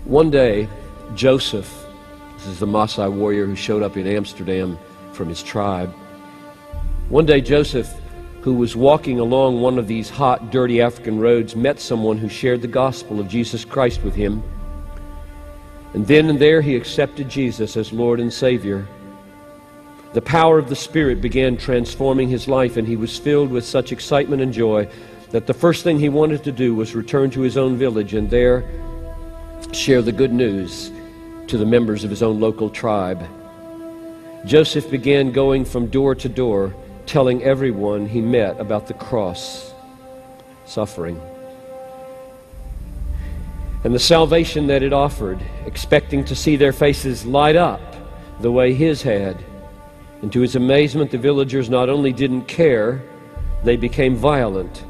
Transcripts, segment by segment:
One day, Joseph, this is the Maasai warrior who showed up in Amsterdam from his tribe. One day, Joseph, who was walking along one of these hot, dirty African roads, met someone who shared the gospel of Jesus Christ with him. And then and there, he accepted Jesus as Lord and Savior. The power of the Spirit began transforming his life, and he was filled with such excitement and joy that the first thing he wanted to do was return to his own village and there share the good news to the members of his own local tribe. Joseph began going from door to door, telling everyone he met about the cross, suffering, and the salvation that it offered, expecting to see their faces light up the way his had. And to his amazement, the villagers not only didn't care, they became violent.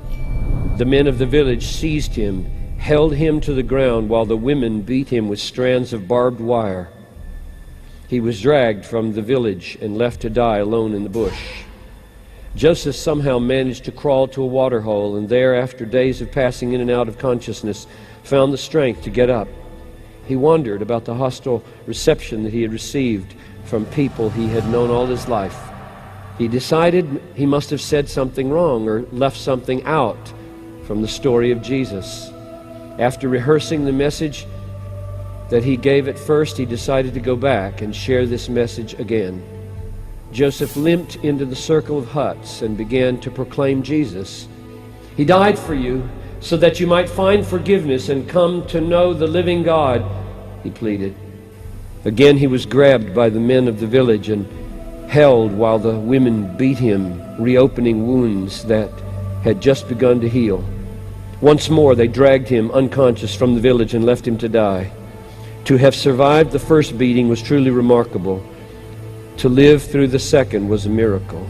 The men of the village seized him, held him to the ground, while the women beat him with strands of barbed wire. He was dragged from the village and left to die alone in the bush. Joseph somehow managed to crawl to a water hole, and there, after days of passing in and out of consciousness, found the strength to get up. He wondered about the hostile reception that he had received from people he had known all his life. He decided he must have said something wrong or left something out from the story of Jesus. After rehearsing the message that he gave at first, he decided to go back and share this message again. Joseph limped into the circle of huts and began to proclaim Jesus. He died for you so that you might find forgiveness and come to know the living God, he pleaded. Again he was grabbed by the men of the village and held while the women beat him, reopening wounds that had just begun to heal. Once more they dragged him unconscious from the village and left him to die. To have survived the first beating was truly remarkable. To live through the second was a miracle.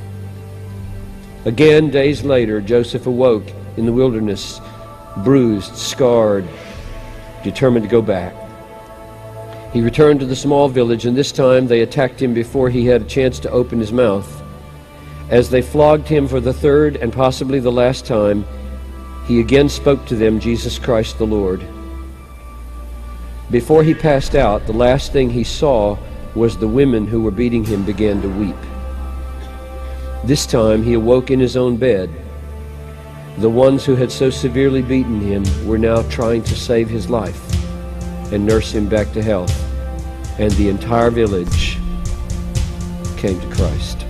Again, days later, Joseph awoke in the wilderness, bruised, scarred, determined to go back. He returned to the small village, and this time they attacked him before he had a chance to open his mouth. As they flogged him for the third and possibly the last time, he again spoke to them, Jesus Christ the Lord. Before he passed out, the last thing he saw was the women who were beating him began to weep. This time he awoke in his own bed. The ones who had so severely beaten him were now trying to save his life and nurse him back to health, and the entire village came to Christ.